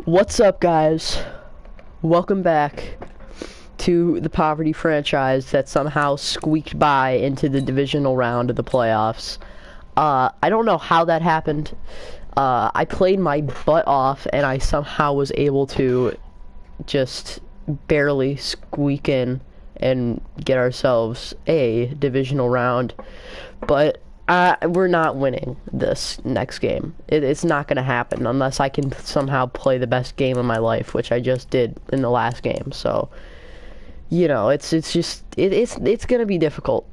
What's up, guys? Welcome back to the poverty franchise that somehow squeaked by into the divisional round of the playoffs. I don't know how that happened. I played my butt off and I somehow was able to just barely squeak in and get ourselves a divisional round. But we're not winning this next game. It's not going to happen unless I can somehow play the best game of my life, which I just did in the last game. So, you know, it's going to be difficult.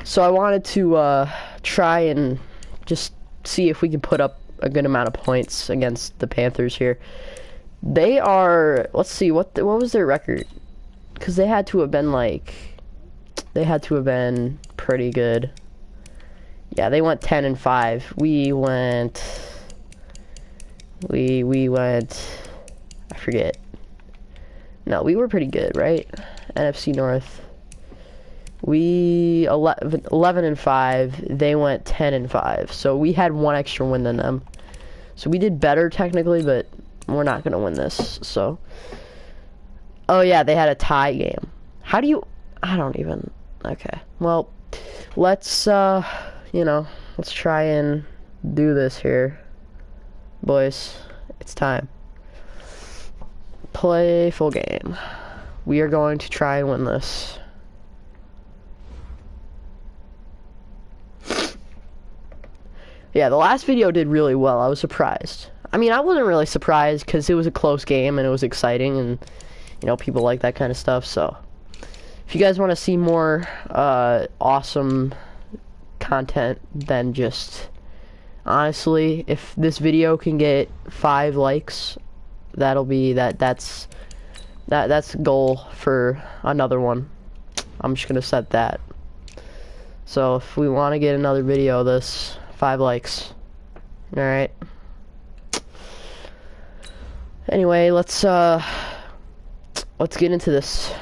So I wanted to try and just see if we can put up a good amount of points against the Panthers here. They are, let's see, what was their record? Because they had to have been pretty good. Yeah, they went 10-5. We went, I forget. No, we were pretty good, right? NFC North. We 11-5. They went 10-5. So we had one extra win than them. So we did better technically, but we're not gonna win this. So, oh yeah, they had a tie game. How do you? I don't even. Okay, well, let's you know, let's try and do this here, boys. It's time. Play full game. We are going to try and win this. Yeah, the last video did really well. I was surprised. I mean, I wasn't really surprised because it was a close game and it was exciting, and you know, people like that kind of stuff. So if you guys want to see more awesome content than just, honestly, if this video can get 5 likes, that'll be that's the goal for another one. I'm just gonna set that. So if we want to get another video of this, 5 likes. All right. Anyway, let's get into this.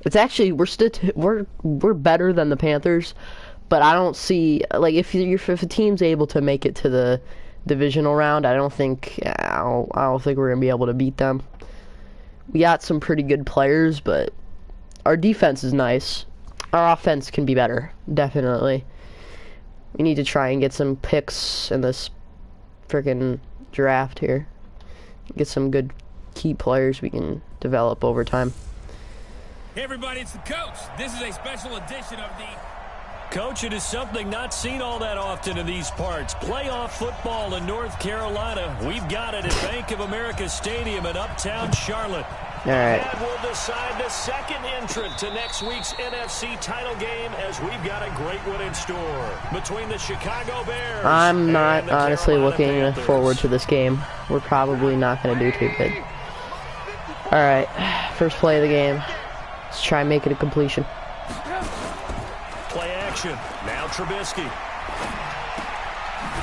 It's actually, we're better than the Panthers, but I don't see, like, if a team's able to make it to the divisional round, I don't think we're gonna be able to beat them. We got some pretty good players, but our defense is nice. Our offense can be better, definitely. We need to try and get some picks in this freaking draft here. Get some good key players we can develop over time. Hey everybody, it's the coach. This is a special edition of the... Coach, it is something not seen all that often in these parts. Playoff football in North Carolina. We've got it at Bank of America Stadium in Uptown Charlotte. All right. And we'll decide the second entrant to next week's NFC title game, as we've got a great one in store between the Chicago Bears. I'm not honestly looking Panthers. forward to this game. We're probably not going to do too good. All right, first play of the game. Let's try and make it a completion. Play action. Now Trubisky.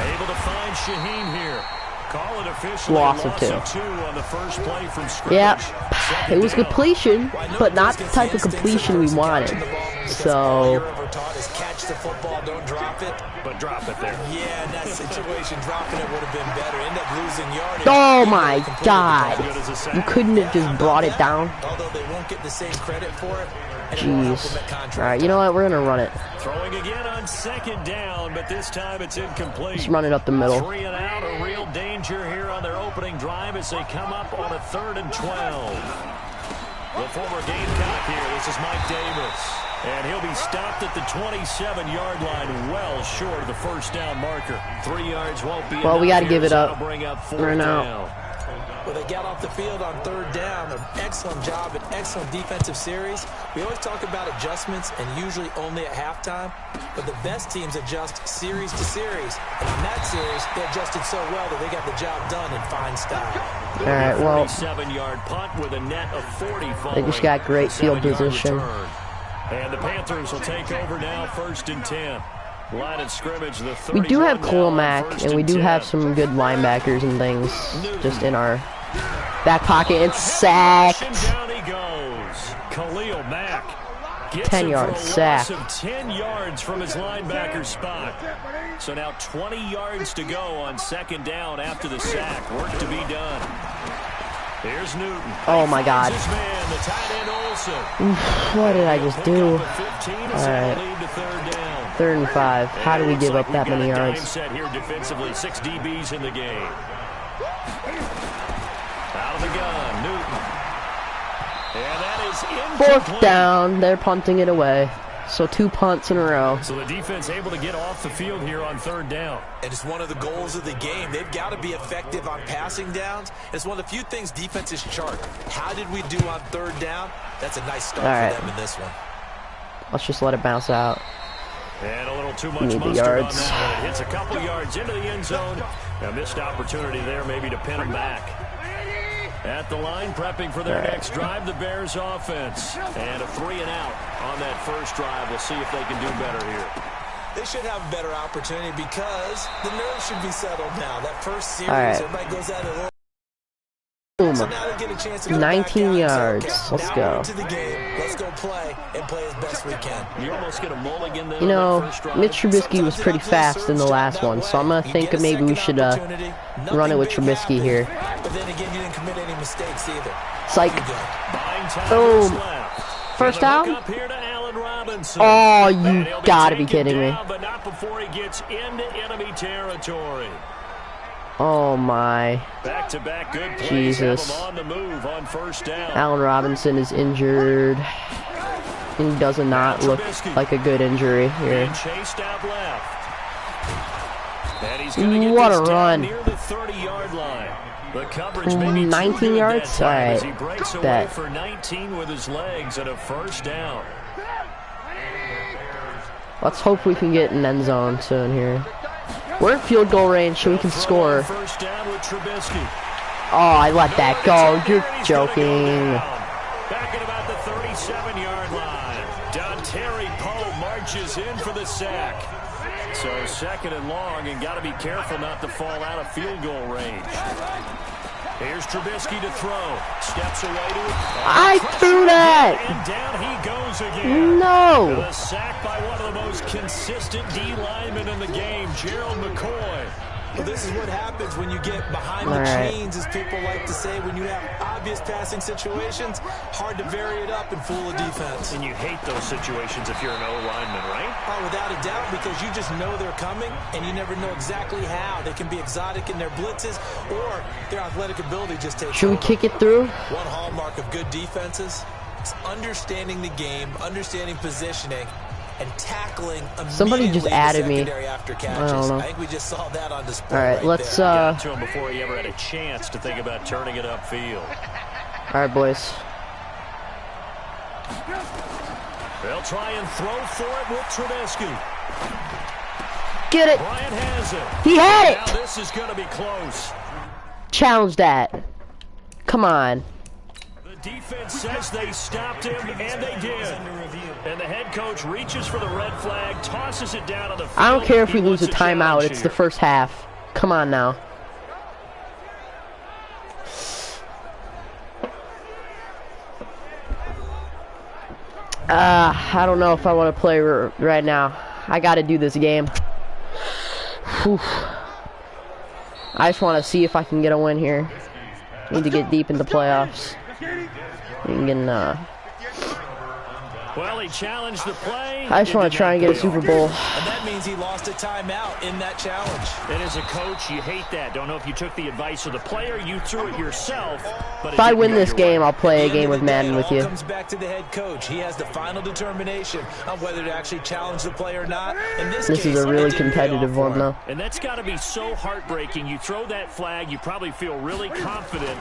Able to find Shaheen here. Call it officially Loss of 2 on the first play from scrimmage. Yep, it was completion, but not the type of completion we wanted. So, catch the football, don't drop it. But drop it there. Yeah, in that situation, dropping it would have been better. End up losing yardage. oh my God, you couldn't have just brought it down. Although they won't get the same credit for it. Jeez. All right, you know what? We're gonna run it. Throwing again on second down, but this time it's incomplete. Let's run it up the middle. 3 and out, a real danger here on their opening drive as they come up on a 3rd and 12. The former Gamecock here. This is Mike Davis. And he'll be stopped at the 27-yard line, well short of the first down marker. 3 yards won't be Well, we got to give it up. Bring up 4th Right now. down. Well, they got off the field on 3rd down. An excellent job, an excellent defensive series. We always talk about adjustments, and usually only at halftime. But the best teams adjust series to series. And in that series, they adjusted so well that they got the job done in fine style. All right, well, 47-yard punt with a net of 40 they just got great field position. And the Panthers will take over now, 1st and 10. Line of scrimmage, the We do have 31 Khalil now, Mack, 1st and we do 10. have some good linebackers and things just in our back pocket. And sacked. Down he goes. Khalil Mack. Gets 10-yard sack. Of 10 yards from his linebacker spot. So now 20 yards to go on second down after the sack. Work to be done. Here's Newton. Oh my God. His man, the tight end Olsen. What did I just do? All right. 3rd and 5. How do we give up that many yards? Set here defensively. 6 DBs in the game. Out of the gun, Newton. And that is incomplete. 4th down. They're punting it away. So 2 punts in a row. So the defense able to get off the field here on 3rd down. And it's one of the goals of the game. They've got to be effective on passing downs. It's one of the few things defenses chart. How did we do on 3rd down? That's a nice start for them in this one. Let's just let it bounce out. And a little too much mustard on that one. It hits a couple yards into the end zone. A missed opportunity there maybe to pin them back. At the line, prepping for their next drive, the Bears offense. And a 3 and out on that first drive. We'll see if they can do better here. They should have a better opportunity because the nerves should be settled now. That first series, everybody goes at it a little. Boom. So now they get a chance to 19 yards. Let's go. To the game. Let's go play and play as best we can. You almost get a mulligan there. You know, Mitch Trubisky was pretty fast in the last one, so I'm going to think maybe we should run it with Trubisky here. But then again, you didn't commit any mistakes either. It's like, boom. First down? Oh, you got to be kidding me. But not before he gets into enemy territory. Oh my. Back-to-back good plays. Jesus. On the move on first down. Allen Robinson is injured. He does not look like a good injury here. Chased out left. And he's what a run. Near the 30-yard line. The coverage maybe 19 yards? All right. He breaks away for 19 with his legs and a first down. Let's hope we can get an end zone soon here. We're in field goal range so we can score. First down with Trubisky. Oh, I let that go. You're joking. Back at about the 37-yard line. Dontari Poe marches in for the sack. So 2nd and long, and got to be careful not to fall out of field goal range. Here's Trubisky to throw. Steps away to it. I threw that. And down he goes again. No. The sack by one of the most consistent D linemen in the game, Gerald McCoy. Well, this is what happens when you get behind the chains, as people like to say. When you have obvious passing situations, hard to vary it up and fool a defense. And you hate those situations if you're an O-lineman, right? Oh, without a doubt, because you just know they're coming, and you never know exactly how. They can be exotic in their blitzes, or their athletic ability just takes Should we kick it through? One hallmark of good defenses is understanding the game, understanding positioning, and tackling. Somebody just added me. After catches. I don't know. I think we just saw that on display. All right, let's got to him before he ever had a chance to think about turning it upfield. All right, boys. They'll try and throw for it with Trubisky. Get it. Bryant has it. He had it. Now this is going to be close. Challenge that. Come on. The defense says they stopped him, and they did. And the head coach reaches for the red flag, tosses it down on the field. I don't care if we lose a timeout. It's the first half. Come on now. I don't know if I want to play right now. I got to do this game. Whew. I just want to see if I can get a win here. Need to get deep into playoffs. We can, well, he challenged the play. I just want to try and get a Super Bowl. And that means he lost a timeout in that challenge. And as a coach, you hate that. Don't know if you took the advice of the player, you threw it yourself. But if I win this game, I'll play a game with Madden with you. It comes back to the head coach. He has the final determination on whether to actually challenge the play or not. In this case, is a really competitive one, though. And that's got to be so heartbreaking. You throw that flag, you probably feel really confident.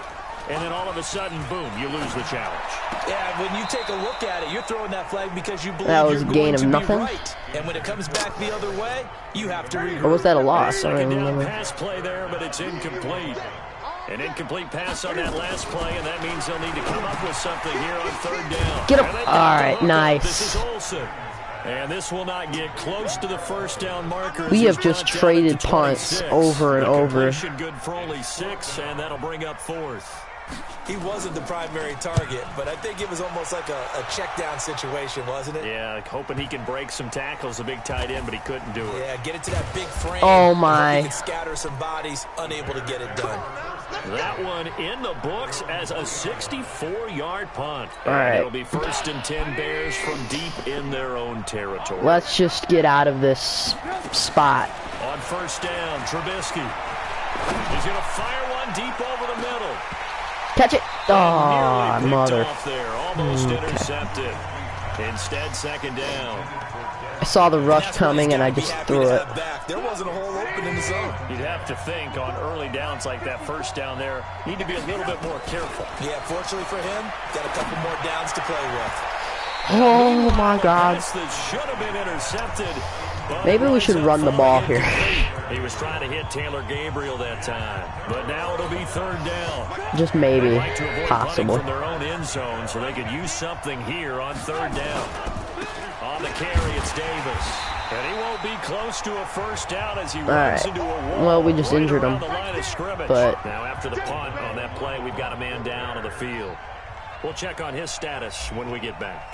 And then all of a sudden, boom, you lose the challenge. Yeah, when you take a look at it, you're throwing that flag because you believe that was you're a gain going of to nothing. Be right. And when it comes back the other way, you have to regroup. Or was that a loss? I don't Second down remember. pass play there, but it's incomplete. An incomplete pass on that last play, and that means they'll need to come up with something here on 3rd down. Get him. All right, nice. This is Olsen. And this will not get close to the first down marker. We have just traded punts over and over. Good for only 6, and that'll bring up 4th. He wasn't the primary target, but I think it was almost like a check down situation, wasn't it? Yeah, like hoping he can break some tackles, a big tight end, but he couldn't do it. Yeah, get it to that big frame. Oh my. He can scatter some bodies, unable to get it done. That one in the books as a 64-yard punt. All right. It'll be 1st and 10 Bears from deep in their own territory. Let's just get out of this spot. On 1st down, Trubisky. He's going to fire one deep over the middle. Catch it. Oh, Nearly mother. picked off there, almost intercepted. Instead, 2nd down. I saw the rush coming and I just threw it. There wasn't a hole open in the zone. You'd have to think on early downs like that 1st down there, need to be a little bit more careful. Yeah, fortunately for him, got a couple more downs to play with. Oh my God. That should have been intercepted. Maybe we should run the ball here. He was trying to hit Taylor Gabriel that time, but now it'll be 3rd down. Just maybe. Like to avoid Possible. punting from their own end zone, so they could use something here on 3rd down. On the carry, it's Davis. And he won't be close to a 1st down as he runs into a wall. Well, we just right injured him. around the line of scrimmage. But now after the punt on that play, we've got a man down on the field. We'll check on his status when we get back.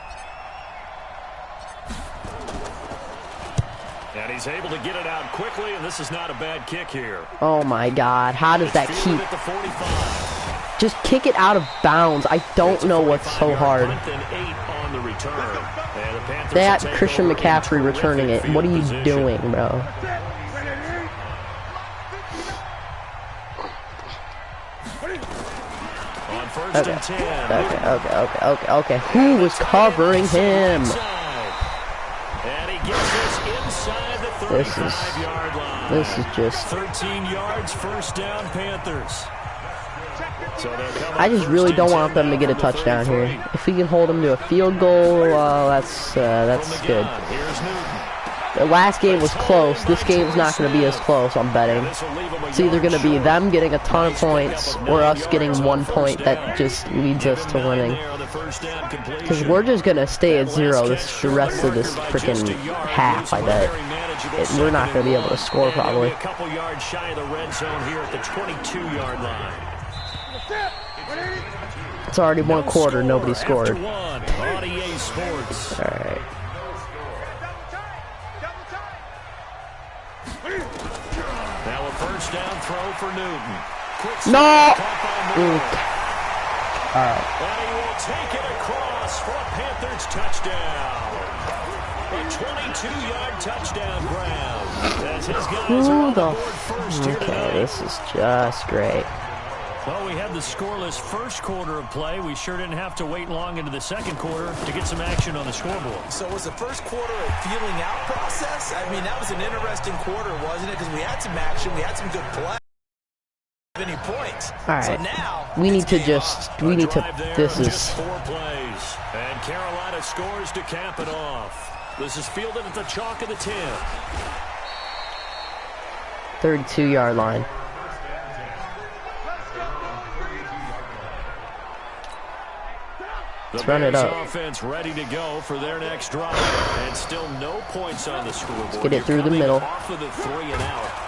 And he's able to get it out quickly, and this is not a bad kick here. oh my God, how does that It's keep? fielded at the 45. Just kick it out of bounds. I don't know what's so hard. On the return. And the Panthers They had will take Christian over in McCaffrey returning it. terrific What are you field doing, position. bro? On 1st and 10. Okay. Who was covering him? And he gets this inside the This is 35-yard line. this is just. 13 yards, 1st down, Panthers. So they're coming I just up really 1st don't and want 10 them to now get a from the touchdown 33. here. If we can hold them to a field goal, that's From good. the gun, here's Newton. The last game was close. This game's not going to be as close, I'm betting. This will leave him a It's either yard going to be short. them getting a ton of points or us getting 1 point that just leads us to winning. Because we're just going to stay at 0 the rest of this freaking half, I bet. We're not going to be able to score probably. A couple yards shy of the red zone here at the 22-yard line. It's already one quarter, nobody scored. On EA Sports. Alright. Now a 1st down throw for Newton. Quick No! caught by Moore. Alright. And he will take it across for a Panthers touchdown. A 22-yard touchdown grab. As his guys are on the board first here Okay, tonight. this is just great. Well, we had the scoreless 1st quarter of play. We sure didn't have to wait long into the 2nd quarter to get some action on the scoreboard. So was the 1st quarter a feeling out process? I mean, that was an interesting quarter, wasn't it? Because we had some action, we had some good play. Any points. Alright. So now We need it's to game just, on. we need to, Drive there, this just is, 4 plays. And Carolina scores to cap it off. This is fielded at the chalk of the 10. 32-yard line. Let's run it up. Offense ready to go for their next drive, and still no points on the scoreboard. Let's get it through the middle. Off of the 3 and out.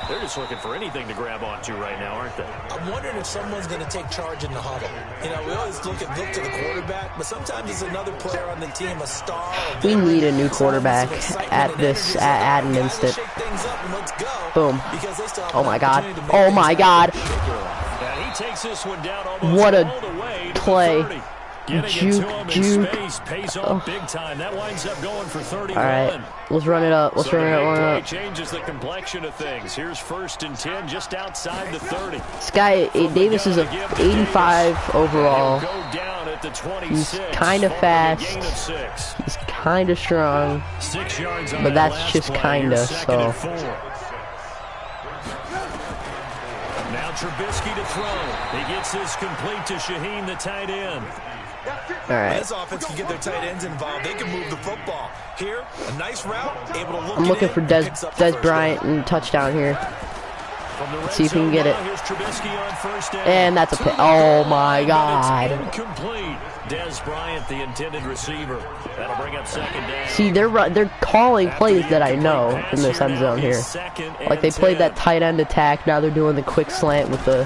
They're just looking for anything to grab onto right now, aren't they? I'm wondering if someone's going to take charge in the huddle. You know, we always look to the quarterback, but sometimes it's another player on the team, a star. We need a new quarterback at an instant. Boom. Oh my God. Oh my God. And he takes this one down almost What a all the way to play. the 30. Getting it to him in Juke. space pays off big time. That winds up going for 31. Alright, let's run it up. Let's So run the it big play up. changes the complexion of things. Here's 1st and 10 just outside the 30. This guy, Davis is a 85 overall. He'll go down at the 26. He's kind of following a fast. gain of 6. He's kind of strong. 6 yards on But that that's last just play. kinda, Here's 2nd so. and 4. Now Trubisky to throw. He gets this complete to Shaheen, the tight end. Alright. This offense can get their tight ends involved. They can move the football. Here, a nice route, able to look I'm looking it for in, Des picks up the first Bryant down. and touchdown here. From the red See if we can zone get it. now, here's Trubisky on 1st down. And that's a To pick. the Oh goal my line, but God. it's incomplete. Des Bryant, the intended receiver. That'll bring up 2nd down. See, they're calling After plays the that I incomplete know pass in this end now, zone it's here. 2nd Like they and played 10. that tight end attack. Now they're doing the quick slant with the.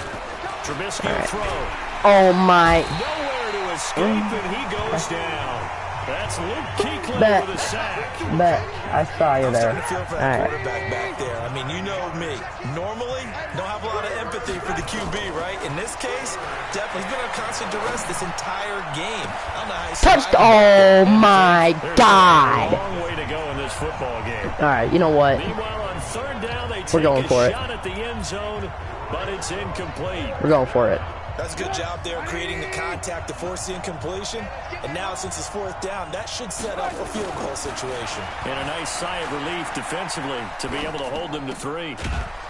Trubisky All right. will throw. Oh my. Nowhere to escape, and he goes down. That's Luke Kuechly Bet. with a sack. Bet. I saw you I'm there. starting to feel for that Alright. quarterback back there. I mean, you know me. Normally, don't have a lot of empathy for the QB, right? In this case, definitely. He's been under constant duress this entire game. I don't know how he Touched. survived. Oh my There's God. a long way to go in this football game. Alright, you know what? Meanwhile, on third down, they We're take going for a it. shot at the end zone, but it's incomplete. We're going for it. That's a good job there creating the contact to force the incompletion. And now, since it's fourth down, that should set up a field goal situation. And a nice sigh of relief defensively to be able to hold them to 3.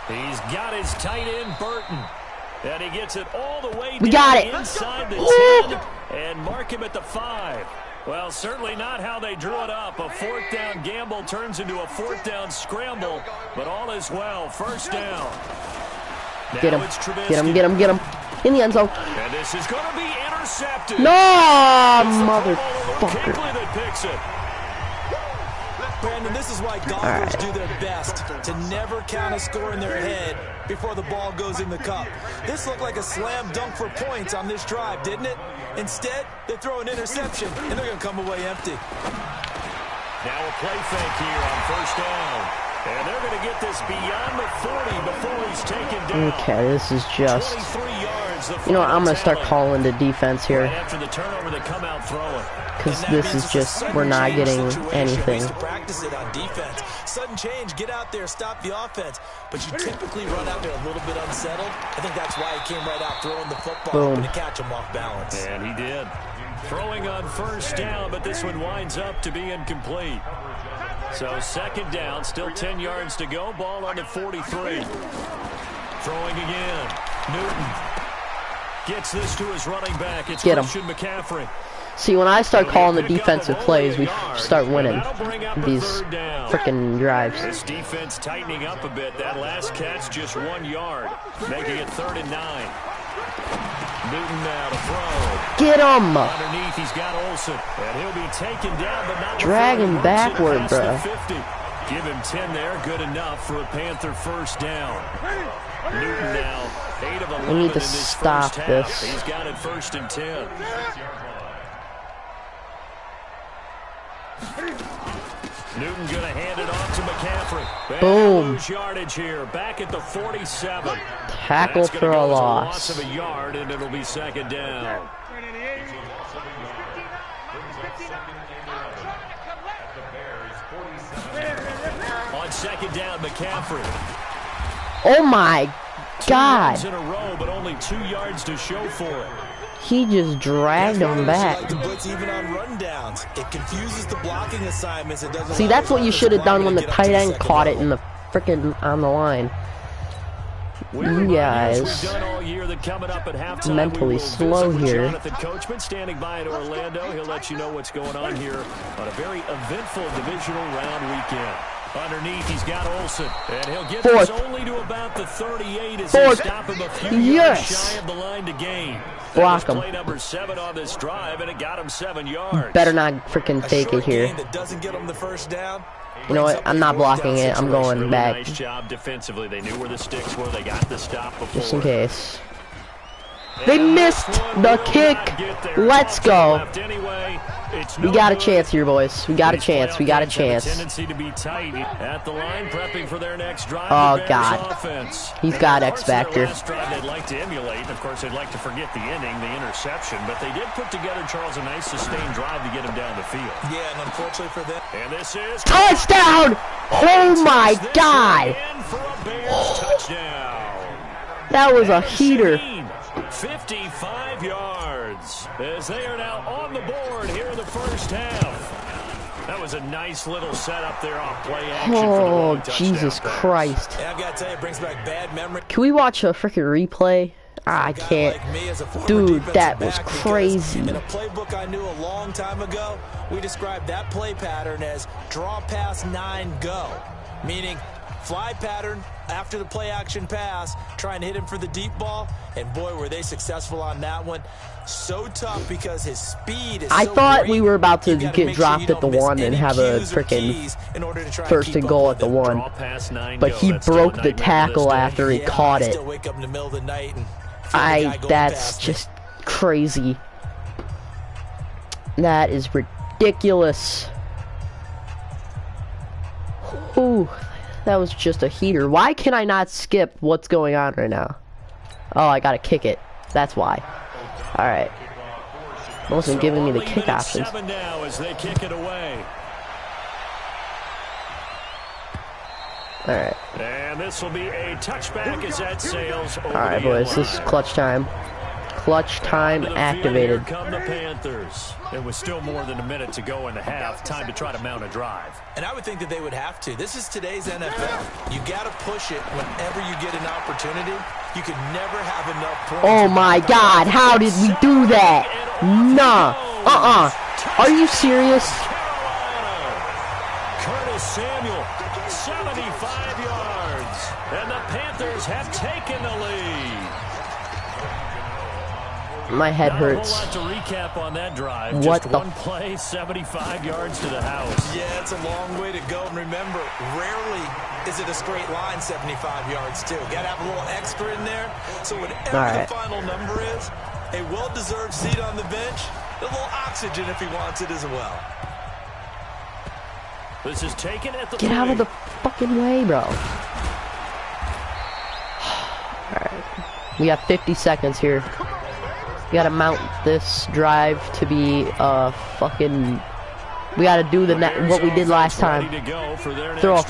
He's got his tight end, Burton. And he gets it all the way We down got it. inside the Ooh. 10 and mark him at the 5. Well, certainly not how they drew it up. A fourth down gamble turns into a fourth down scramble, but all is well. First down. Get Now him. it's Trubisky. Get him. Get him. Get him. In the end zone. And this is going to be intercepted. No, It's the motherfucker. Kuechly that picks it. Brandon, this is why golfers do their best to never count a score in their head before the ball goes in the cup. This looked like a slam dunk for points on this drive, didn't it? Instead, they throw an interception, and they're going to come away empty. Now a play fake here on first down. And they're going to get this beyond the 40 before he's taken down. Okay, this is just... 23 yards. You know what, I'm going to start calling the defense here. Right after the turnover, they come out throwing. Because this is just... We're not getting anything. We used to practice it on defense. Sudden change, get out there, stop the offense. But you typically run out there a little bit unsettled. I think that's why he came right out throwing the football to catch him off balance. And he did. Throwing on first down, but this one winds up to be incomplete. So second down, still 10 yards to go. Ball on the 43. Throwing again. Newton gets this to his running back. It's Christian McCaffrey. See, when I start calling the defensive plays, we start winning these freaking drives. This defense tightening up a bit. That last catch just 1 yard, making it 3rd and 9. Newton now to throw. Get him! Underneath, he's got Olsen, and he'll be taken down, but not drag him backward, bro. Give him 10 there, good enough for a Panther first down. Newton now 8 of 11 We need to in this stop first this. half. He's got it 1st and 10. Newton going to hand it off to McCaffrey. Boom. Lose yardage here, back at the 47. Tackle for a loss. Of a yard, and it'll be 2nd down. On 2nd down, McCaffrey. Oh my God! 2 yards in a row, but only 2 yards to show for it. He just dragged him back. Like to blitz even on rundowns. It confuses the blocking assignments. It doesn't. See, that's what you should have done when the tight end caught it in the freaking on the line. You guys mentally slow here. Jonathan Coachman standing by in Orlando. He'll let you know what's going on here on a very eventful divisional round weekend. Underneath, he's got Olsen, and he'll get this only to about the 38 as they stop him a few yards shy of the line to gain. Block him. Play number 7 on this drive, and it got him 7 yards. Better not freaking take it here. That doesn't get him the first down. You know what? I'm not blocking it. I'm going Really back. Nice job defensively. They knew where the sticks were. They got the stop before. Just in case. They missed the kick. Let's go. We got a chance here, boys. We got a chance. We got a chance. Tendency to be tight at the line, prepping for their next drive. Oh God, he's got X factor. Last drive they'd like to emulate. Of course, they'd like to forget the inning, the interception, but they did put together, Charles, a nice sustained drive to get him down the field. Yeah, and unfortunately for them. And this is touchdown! Oh my God! That was a heater. 55 yards as they are now on the board here in the first half. That was a nice little setup there off play action. Oh, Jesus Christ. Yeah, I've got to tell you, it brings back bad memories. Can we watch a freaking replay? I can't. Dude, that was crazy. In a playbook I knew a long time ago, we described that play pattern as draw pass 9 go, meaning fly pattern after the play action pass, trying to hit him for the deep ball, and boy, were they successful on that one. So tough because his speed is I so thought great. we were about to get Make sure dropped you at the don't miss 1 and any have a cues or freaking keys in order to try and 1st keep and up goal with at the them. 1. Draw past 9 But go. he That's still a broke the nightmare to tackle this day. after he Yeah, caught I it. still wake up in the middle of the night and think of the guy going That's past me. just, crazy. That is ridiculous. Ooh, that was just a heater. Why can I not skip what's going on right now? Oh, I gotta kick it. That's why. Alright. Wasn't giving me the kick options. Now as they kick it away. Alright. And this will be a touchback as that sails over. Alright, boys, this is clutch time. Clutch time activated. Here come the Panthers. There was still more than a minute to go in the half. Time to try to mount a drive. And I would think that they would have to. This is today's NFL. You got to push it whenever you get an opportunity. You can never have enough points. Oh my God, how did we do that? Nah. Are you serious? Curtis Samuel, 75 yards. And the Panthers have taken the lead. My head hurts. Not a whole lot to recap on that drive. What Just the one play, 75 yards to the house. Yeah, it's a long way to go. And remember, rarely is it a straight line 75 yards, too. Got to have a little extra in there. So whatever the final number is, a well-deserved seat on the bench, a little oxygen if he wants it as well. This is taken at the Get out of the fucking way, bro. Alright. We got 50 seconds here. We gotta mount this drive to be fucking. We gotta do what we did last time. Throw a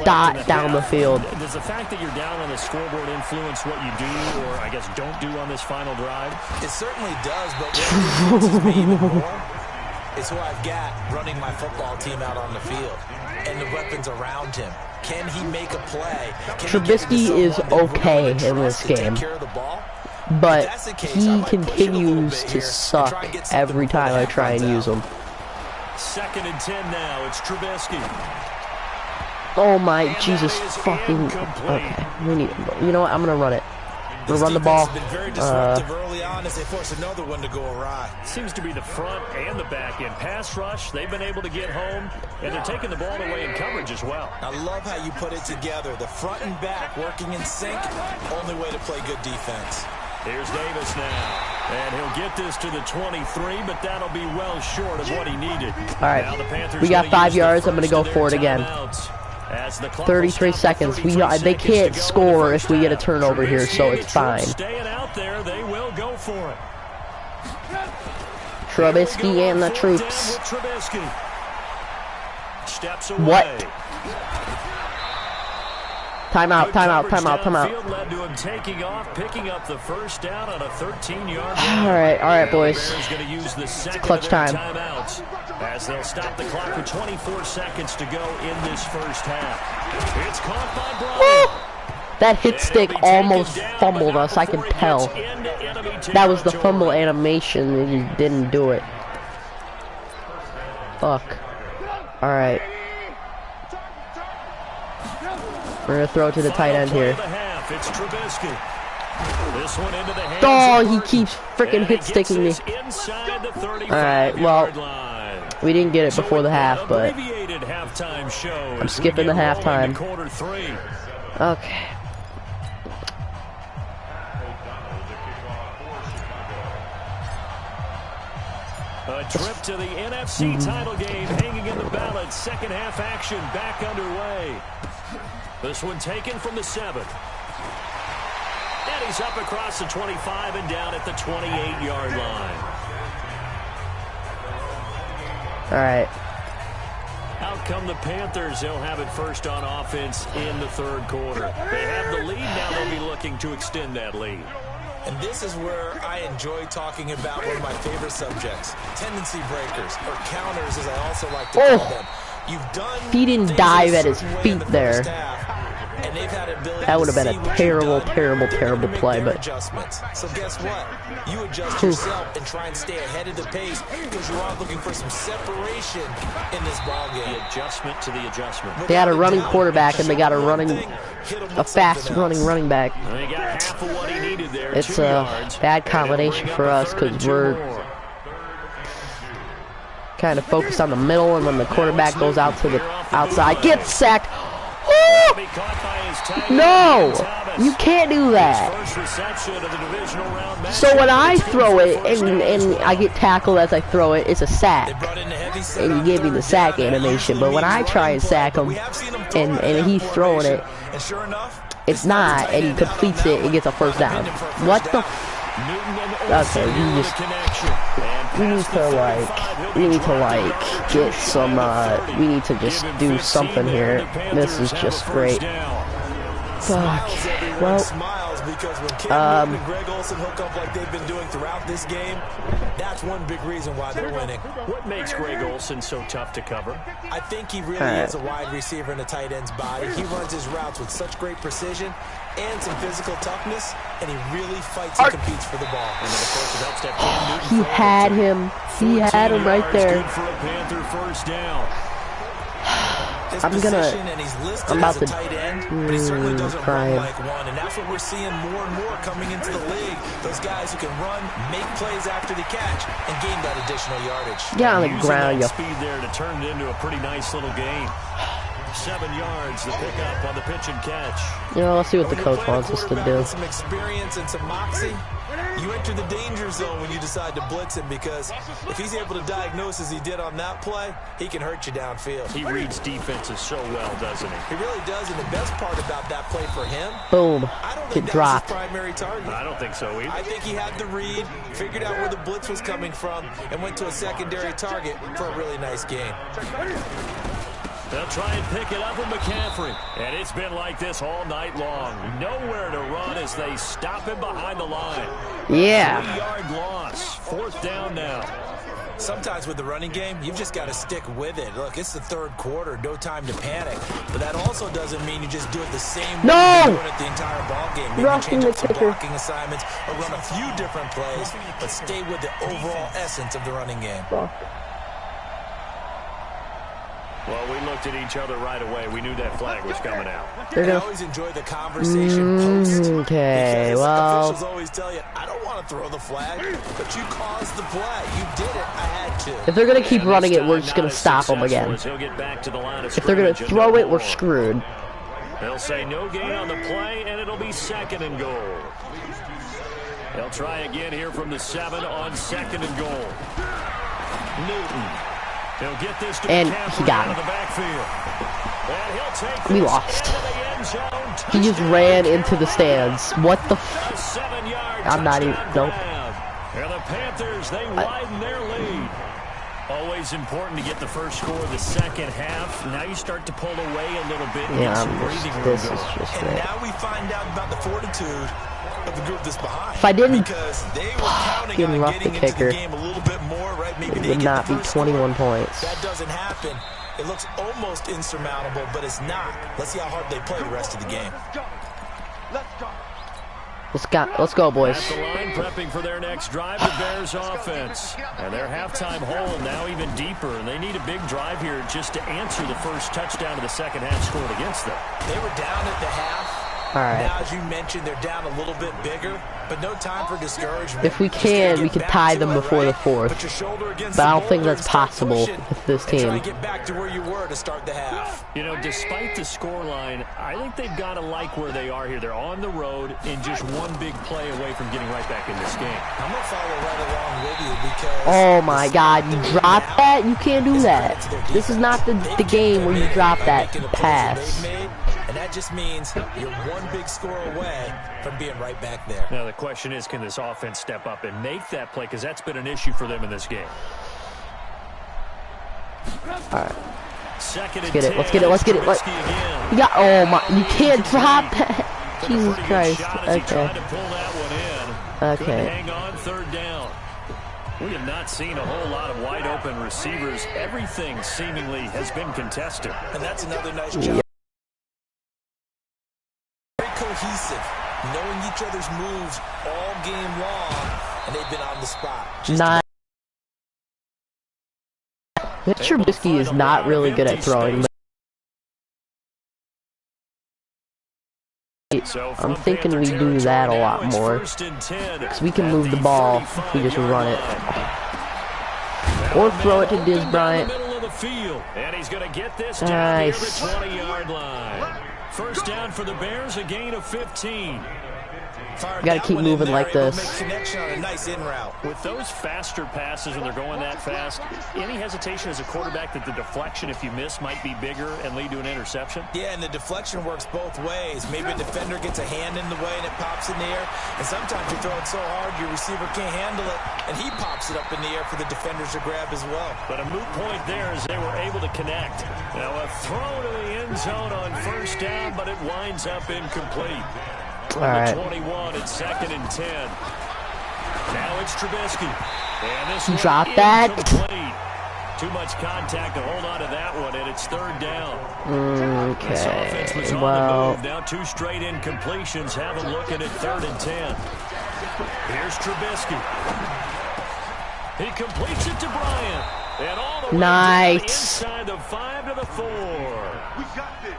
dot down the field. Does the fact that you're down on the scoreboard influence what you do, or I guess don't do on this final drive? It certainly does, but what influences me even more is who I've got running my football team out on the field and the weapons around him. Can he make a play? Trubisky is okay in this game. But he continues to suck every time I try and use him. 2nd and 10 now. It's Trubisky. Oh my Jesus fucking. Okay, we need. You know what? I'm gonna run it. We'll run the ball. Early on as they force another one to go awry. Seems to be the front and the back end pass rush. They've been able to get home, and they're taking the ball away in coverage as well. I love how you put it together. The front and back working in sync. Only way to play good defense. Here's Davis now, and he'll get this to the 23, but that'll be well short of what he needed. All right, we got 5 yards. I'm going to go for it again. 33 seconds. They can't score if we get a turnover here, so it's fine. Staying out there, they will go for it. Trubisky and the troops. Steps away. What? Timeout, timeout, timeout, timeout. Led to him taking off, picking up the first down on a 13-yard. All right, boys. It's clutch time. As they'll stop the clock with 24 seconds to go in this first half. It's caught by Bryant. That hit stick almost fumbled us. I can tell. That was the fumble animation, and he didn't do it. Fuck. All right. We're gonna throw it to the tight end here. Oh, he keeps freaking hit sticking me. Alright, well, we didn't get it before the half, but I'm skipping the halftime. Okay. A trip to the NFC title game hanging in the balance. Second half action back underway. This one taken from the 7. And he's up across the 25 and down at the 28-yard line. All right. Out come the Panthers. They'll have it first on offense in the third quarter. They have the lead. Now they'll be looking to extend that lead. And this is where I enjoy talking about one of my favorite subjects, tendency breakers, or counters as I also like to call them. You've done he didn't dive at his feet there. And they've had ability that would have been a terrible, terrible, when terrible play, but adjustments. So guess what? You adjust yourself and try and stay ahead of the pace because you are looking for some separation in this ballgame. The adjustment to the adjustment. They got a running quarterback and they got a fast running back. They got half of what he needed there. It's a bad combination for us because we're kind of focused on the middle, and when the quarterback goes out to the outside, gets sacked. Oh! No! You can't do that. First reception of the divisional round match. So when I throw it and I get tackled as I throw it, it's a sack. And you give me the sack animation. But when I try and sack him and he's throwing it, it's not, and he completes it and gets a first down. What the? Okay, we need to get some. We need to just do something here. This is just great. Fuck. Well, because when Cam Newton and Greg Olsen hook up like they've been doing throughout this game, that's one big reason why they're winning. What makes Greg Olsen so tough to cover? I think he really is a wide receiver in a tight end's body. He runs his routes with such great precision and some physical toughness, and he really fights and competes for the ball. And then, of course, it helps to have Cam Newton. He had him. He had him right there. Good for a Panther first down. I'm about to tight end, but he certainly doesn't run like one, and that's what we're seeing more and more coming into the league. Those guys who can run, make plays after the catch, and gain that additional yardage. Get on the ground, yo. Speed there to turn it into a pretty nice little game. 7 yards, the pickup on the pitch and catch. You know, let's see what the coach wants us to do. Some experience and some moxie. You enter the danger zone when you decide to blitz him, because if he's able to diagnose as he did on that play, he can hurt you downfield. He reads defenses so well, doesn't he? He really does, and the best part about that play for him, boom, I don't get think dropped. That was his primary target. I don't think so either. I think he had the read, figured out where the blitz was coming from, and went to a secondary target for a really nice game. They'll try and pick it up with McCaffrey. And it's been like this all night long. Nowhere to run as they stop him behind the line. Yeah. 3-yard loss. 4th down now. Sometimes with the running game, you've just got to stick with it. Look, it's the 3rd quarter, no time to panic. But that also doesn't mean you just do it the same way you're doing it the entire ball game. Maybe change up some blocking assignments or run a few different plays, but stay with the overall essence of the running game. Well, we looked at each other right away. We knew that flag was coming out. I always enjoy the conversation post. Okay, well, officials always tell you, I don't want to throw the flag, but you caused the play. You did it. I had to. If they're going to keep running it, we're just going to stop them again. If they're going to throw it, we're screwed. They'll say no gain on the play, and it'll be 2nd and goal. They'll try again here from the 7 on 2nd and goal. Newton. He'll get this to and he got him. We lost. He just ran into the stands. What the f? I'm not even. Nope. And the Panthers, they widen their lead. Always important to get the first score of the second half. Now you start to pull away a little bit. Yeah, this is just and now we find out about the fortitude of the group that's behind. If I didn't fucking rough the kicker, a little bit more, right? Maybe it would not be 21 points. That doesn't happen. It looks almost insurmountable, but it's not. Let's see how hard they play the rest of the game. Let's go, boys. At the line, prepping for their next drive, the Bears offense. And their halftime hole now even deeper, and they need a big drive here just to answer the first touchdown of the second half scored against them. They were down at the half. All right. Now, as you mentioned, they're down a little bit bigger, but no time for discouragement. If we can tie them before the 4th. But I don't think that's possible with this team. Try to get back to where you were to start the half. You know, despite the scoreline, I think they've got to like where they are here. They're on the road and just one big play away from getting right back in this game. I'm going to follow right along with you because... Oh, my God. You drop that? You can't do that. This is not the game where you drop that pass. And that just means you're one big score away from being right back there. Now, the question is, can this offense step up and make that play? Because that's been an issue for them in this game. All right. Let's get it. Yeah, oh, my. You can't drop that. Jesus Christ. Okay. Okay. Hang on, 3rd down. We have not seen a whole lot of wide open receivers. Everything seemingly has been contested. And that's another nice job. Cohesive, knowing each other's moves all game long, and they've been on the spot. Trubisky is not really good at throwing. I'm thinking we do that a lot more, because we can move the ball if we just run it. Or throw it to Diz Bryant. And he's going to get this nice. down here at the 20-yard line. First down for the Bears, a gain of 15. Gotta keep moving like this. Nice in route. With those faster passes when they're going that fast, any hesitation as a quarterback that the deflection, if you miss, might be bigger and lead to an interception? Yeah, and the deflection works both ways. Maybe a defender gets a hand in the way and it pops in the air. And sometimes you throw it so hard your receiver can't handle it, and he pops it up in the air for the defenders to grab as well. But a moot point there as they were able to connect. Now a throw to the end zone on first down, but it winds up incomplete. All right. 21 at 2nd and 10. Now it's Trubisky. And this Drop one that. incomplete. Too much contact to hold on to that one, and it's 3rd down. This offense was Okay, on well, the move. Now 2 straight incompletions have them looking at 3rd and 10. Here's Trubisky. He completes it to Bryant. And all the way nice. inside the 5 to the 4. We got this.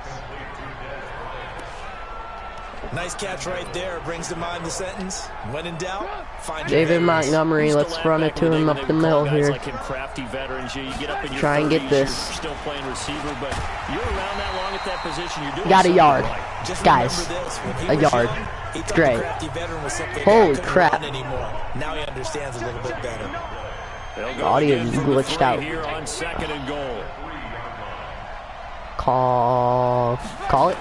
Nice catch right there. Brings to mind the sentence. When in doubt, find David your areas. Montgomery, let's run it to him up the middle here. Like him, crafty veterans. You get up in your Try and get 30s, this. You're still playing receiver, but you're around that long at that position. You're doing Got a something yard. right. Just Guys, remember this, when he a was yard. young, he It's thought great. the crafty veteran was something Holy that couldn't crap. run anymore. Now he understands a little bit better. They'll The go audio again is from the glitched 3 out. here on 2nd and goal. Call it.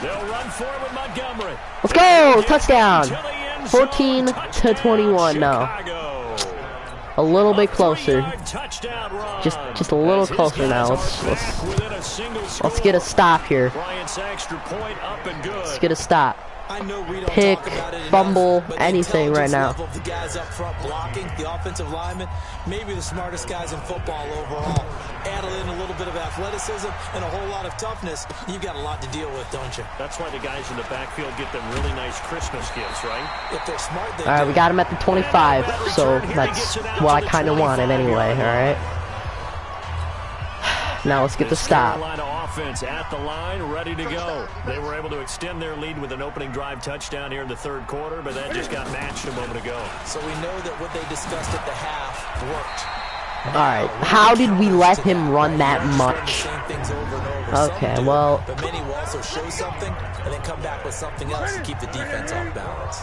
They'll run for it with Montgomery. Let's go! Touchdown! To the end 14 zone. to Touchdown, 21 now. Chicago. A little bit closer. 3-yard touchdown run. Just a little As his closer now. guys are back within a single Let's get a score. stop here. Bryant's extra point up and good. Let's get a stop. I know we don't Pick, talk about it enough, fumble, but the anything right intelligence now. level of the guys up front blocking, the offensive linemen, maybe the smartest guys in football overall. Add in a little bit of athleticism and a whole lot of toughness, you've got a lot to deal with, don't you? That's why the guys in the backfield get them really nice Christmas gifts, right? If they're smart, they All right, do. we got him at the 25, so that's what I kind of wanted anyway, all right? Now let's get the stop. Carolina offense at the line, ready to go. They were able to extend their lead with an opening drive touchdown here in the 3rd quarter, but that just got matched a moment ago. So we know that what they discussed at the half worked. All right, how did we let him run that much? Okay, well, But many will also show something and then come back with something else to keep the defense off balance.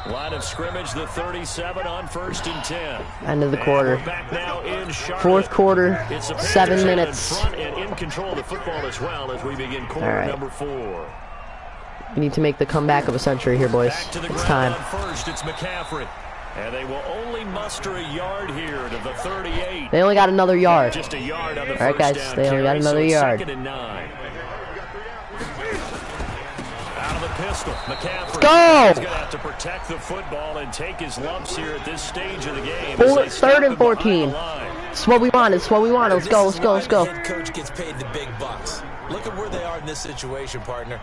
Line of scrimmage, the 37 on 1st and 10. end of the quarter. And we're back now in Charlotte. 4th quarter, It's the 7 Panthers minutes. in front and in control of the football as well as we begin quarter All right. number 4. We need to make the comeback of a century here, boys. Back to the It's ground time. on first. It's McCaffrey. And they will only muster a yard here to the 38. They only got another yard. Just a yard on the All right, first guys, down they only got carry, so another it's yard. 2nd and 9. Out of the pistol, McCaffrey. Go! He's going to have to protect the football and take his lumps here at this stage of the game. Pull as it, they stop 3rd and him behind 14. the line. It's what we want. It's what we want. Let's go. Let's go. Let's go. The head coach gets paid the big bucks. Look at where they are in this situation, partner.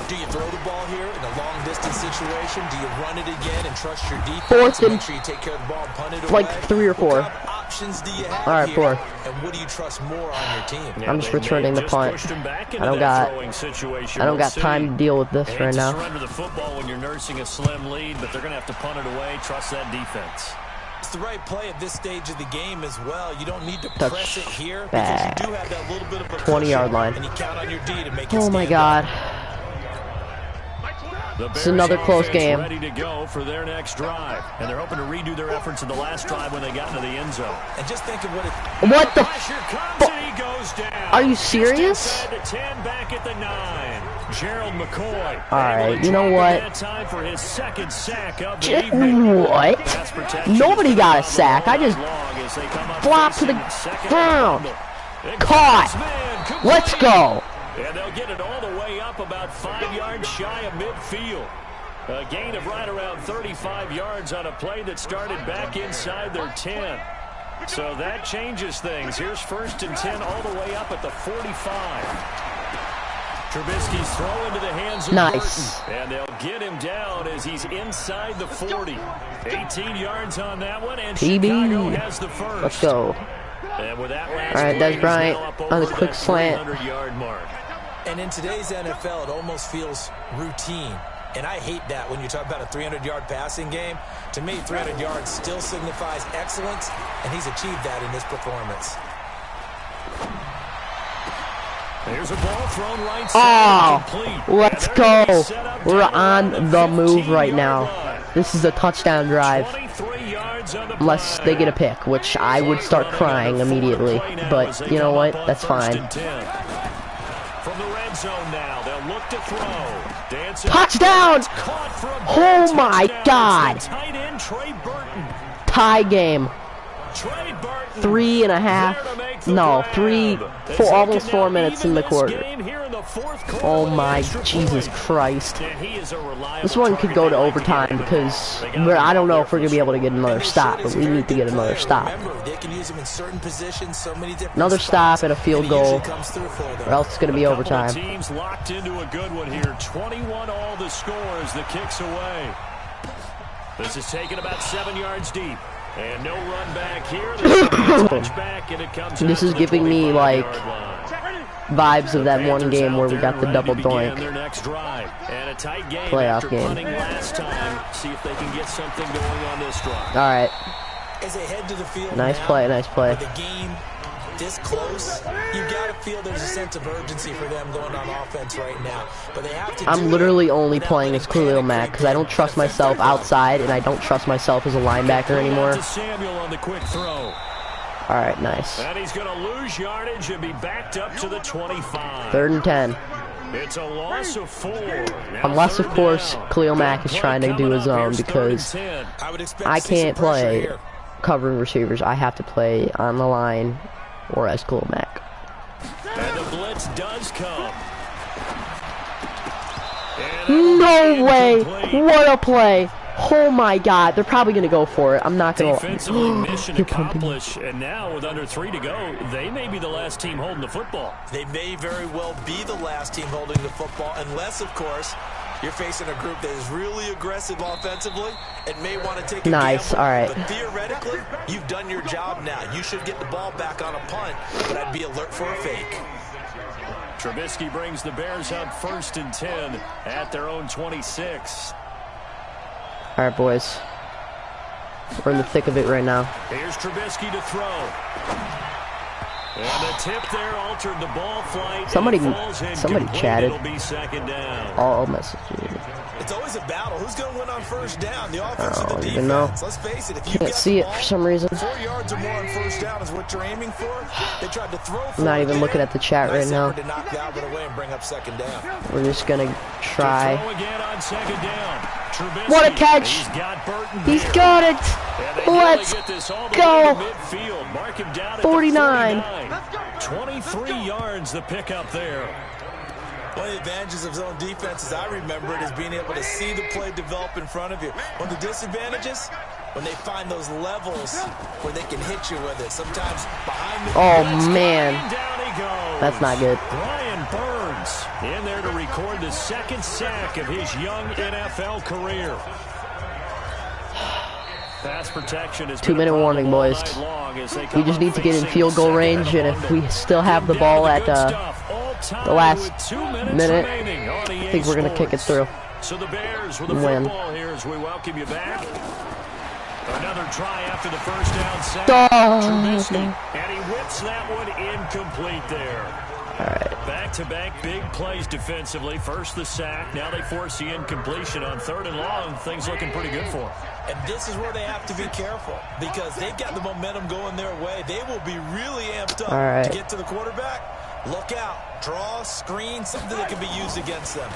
Do you throw the ball here in a long-distance situation? Do you run it again and trust your defense 4th and and make sure you take care of the ball and punt it like away? 3 or 4. What kind of options do you have All right, here? 4. And what do you trust more on your team? I'm just They may returning the have punt. pushed him back into I don't that got- throwing situation. I don't We'll got see. time to deal with this Hate right to now. surrender the football when you're nursing a slim lead, but they're going to have to punt it away. Trust that defense. It's the right play at this stage of the game as well. You don't need to Touch press it here back. because you do have that little bit of a 20-yard cushion, line. and you count on your D to make it Oh my stand God. up. The It's another Bears close offense game. ready to go for their next drive, and they're hoping to redo their efforts in the last drive when they got into the end zone. And just think of what it What the? Pressure comes and he goes down. Are you Just serious? inside the 10, back at the 9. Gerald McCoy. All right, able to you know drop what? in that time for his 2nd sack of the evening. What? Pass protection Nobody is got a on the sack. I ball just as long as they come up flopped to the facing second ground. and fumble. Caught. Man, complete. Let's go. And they'll get it all the way up about 5 yards shy of midfield. A gain of right around 35 yards on a play that started back inside their 10. So that changes things. Here's 1st and 10 all the way up at the 45. Trubisky's throw into the hands of Nice. Burton. And they'll get him down as he's inside the 40. 18 yards on that one, and PB. Chicago has the first. Let's go. And with that last All right, play, Des he's Bryant now up on the over quick that slant. 300-yard mark. And in today's NFL, it almost feels routine. And I hate that when you talk about a 300-yard passing game. To me, 300 yards still signifies excellence, and he's achieved that in this performance. Here's a ball thrown right Oh, center, complete. let's go. We're on the move right now. This is a touchdown drive. 23 yards on the Unless they get a pick, which I would start crying immediately. But you know what? That's fine. From the red zone now, they'll look to throw. Touchdown! Oh my God! Tight end Trey Burton. Tie game. 3.5. No, 4, almost 4 minutes in the quarter. Oh my Jesus Christ. This one could go to overtime because I don't know if we're going to be able to get another stop, but we need to get another stop. Another stop and a field goal, or else it's going to be overtime. Teams locked into a good one here. 21 all the scores. The kicks away. This is taken about 7 yards deep. And no run back here. Touchback, and it comes this is giving me like vibes of that one game where we got the double doink playoff game. See if they can get something going on this drive. All right. As they head to the field nice play, nice play. The game this close, you gotta feel there's a sense of urgency for them going on offense right now. But they have to. I'm literally only playing as Khalil Mack because I don't trust myself outside, and I don't trust myself as a linebacker anymore. Samuel on the quick throw. All right, nice. And he's going to lose yardage and be backed up to the 25. 3rd and 10. It's a loss of 4. Unless, of course, Khalil Mack is trying to do his own because I can't play covering receivers. I have to play on the line or as Khalil Mack. And the blitz does come. No way! What a play! Oh my God, they're probably gonna go for it. I'm not gonna. Defensively, mission accomplished, and now with under 3 to go, they may be the last team holding the football. They may very well be the last team holding the football, unless, of course, you're facing a group that is really aggressive offensively and may want to take a nice. gamble. All right. But theoretically, you've done your job now. You should get the ball back on a punt, but I'd be alert for a fake. Trubisky brings the Bears up 1st and 10 at their own 26. All right, boys. We're in the thick of it right now. Here's Trubisky to throw. And the tip there altered the ball flight. Somebody chatted. It'll be 2nd down. All messages. It's always a battle. Who's going to win on 1st down? The offense or the defense? Even know. Let's face it. If you can't see it for some reason. 4 yards or more on 1st down is what you're aiming for. They tried to throw. I'm not even looking at the chat right now. To knock that one away and bring up 2nd down. We're just gonna try. Throw again on 2nd down. Trubisky, What a catch! He's got it! Let's go! 49. 23 yards the pickup there. One of the advantages of zone defense, as I remember it, is being able to see the play develop in front of you. One of the disadvantages, when they find those levels where they can hit you with it. Sometimes behind the... Oh, man. Down he goes. That's not good. Brian Burns in there to record the 2nd sack of his young NFL career. Pass protection is 2-minute warning, boys. We just need to get in field goal range, and if we still have the ball at the last minute, I think we're going to kick it through. So the Bears with the win. football here as we welcome you back. Another try after the 1st down sack. Trubisky, and he whips that one incomplete there. All right. Back-to-back big plays defensively. First the sack. Now they force the incompletion on 3rd and long. Things looking pretty good for them. And this is where they have to be careful because they've got the momentum going their way. They will be really amped up to get to the quarterback. Look out. Draw, screen, something that can be used against them.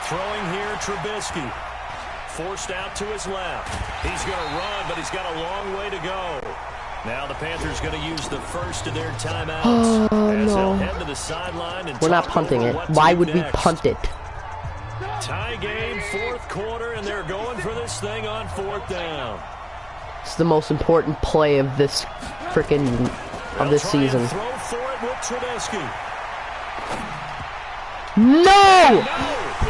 Throwing here, Trubisky. Forced out to his left. He's going to run, but he's got a long way to go. Now the Panthers going to use the first of their timeouts. As they'll head to the sideline and we're not punting it. Why would we punt it? Tie game, 4th quarter, and they're going for this thing on 4th down. It's the most important play of this freaking season. Throw for it with Trubisky. No!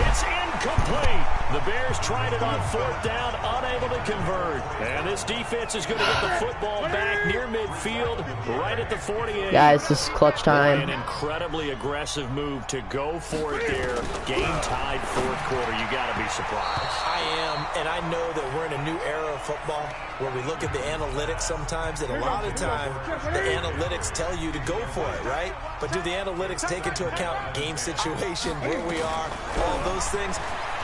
It's incomplete. The Bears tried it on 4th down, unable to convert. And this defense is going to get the football back near midfield, right at the 48. Guys, this is clutch time. An incredibly aggressive move to go for it there. Game tied 4th quarter. You got to be surprised. I am, And I know that we're in a new era of football where we look at the analytics sometimes, and a lot of time the analytics tell you to go for it, right? But do the analytics take into account game situation, where we are, all those things?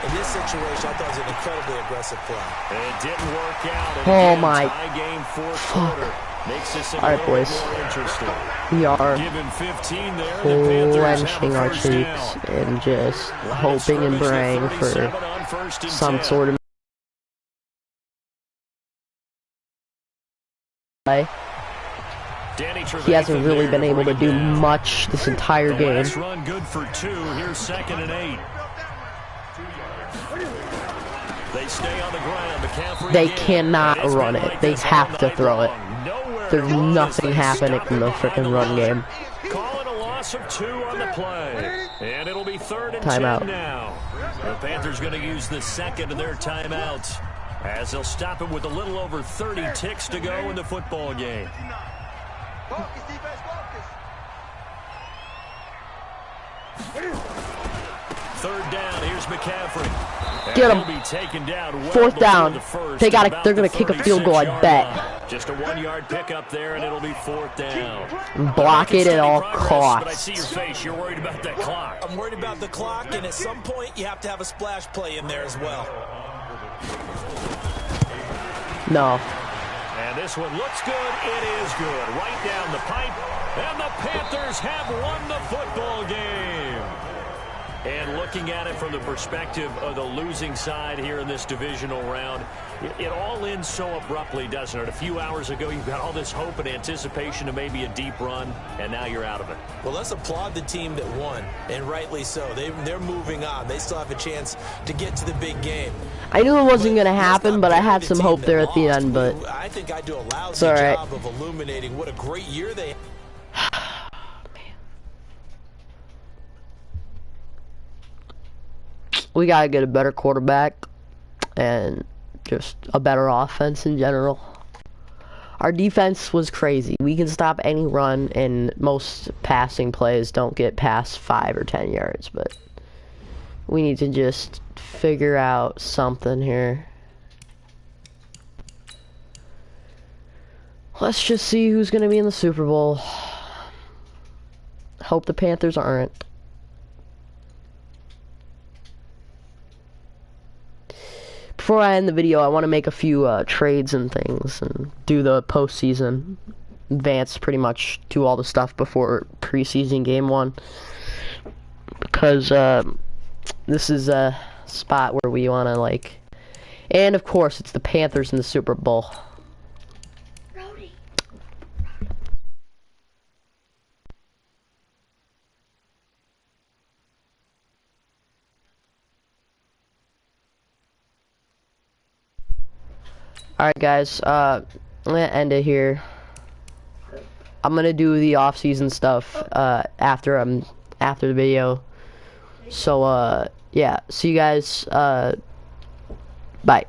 In this situation, I thought it was an incredibly aggressive play. It didn't work out. And Oh again, my. tie game fourth quarter. Makes this a All right, little boys. more interesting. We are Give him 15 there. The Panthers have clenching a our first cheeks down. and just Line of hoping and scrimmage, the praying 37 for on first and some 10. sort of play. Danny He hasn't Trevathan really there been to able to bring do it down. much this entire The game. last run good for 2. Here's 2nd and 8. They stay on the ground. McCaffrey They again. cannot And it's run been it. like They this have all to night throw it. long. Nowhere There's to run nothing as they happening stop in the it behind frickin' run line. game. Calling a loss of 2 on the play. And it'll be 3rd and Timeout. 10 now. The Panthers going to use the second of their timeouts as they'll stop it with a little over 30 ticks to go in the football game. Focus, defense, focus. 3rd down. Here's McCaffrey. And Get him. he'll be taken down well 4th before down. the first They at gotta. about They're the gonna kick a field goal, I 36-yard bet. line. Just a 1-yard pickup there, and it'll be 4th down. Block it at all But I see your costs. face. You're worried about that clock. I'm worried about the clock, and at some point you have to have a splash play in there as well. No. And this one looks good. It is good. Right down the pipe. And the Panthers have won the football game. And looking at it from the perspective of the losing side here in this divisional round, it all ends so abruptly, doesn't it? A few hours ago, you've got all this hope and anticipation of maybe a deep run, and now you're out of it. Well, let's applaud the team that won, and rightly so. They're moving on. They still have a chance to get to the big game. I knew it wasn't gonna Let's happen, not but I bury had the some team hope that there at the lost. end. But I think I do a lousy all right. job of illuminating what a great year they had. we gotta get a better quarterback and just a better offense in general. Our defense was crazy. We can stop any run, and most passing plays don't get past 5 or 10 yards, but we need to just figure out something here. Let's just see who's gonna be in the Super Bowl. Hope the Panthers aren't. Before I end the video, I want to make a few trades and things and do the postseason. Advance pretty much do all the stuff before preseason game 1. Because this is a spot where we want to, like... And, of course, it's the Panthers in the Super Bowl. Alright guys, I'm gonna end it here. I'm gonna do the off-season stuff after the video. So yeah, see you guys, bye.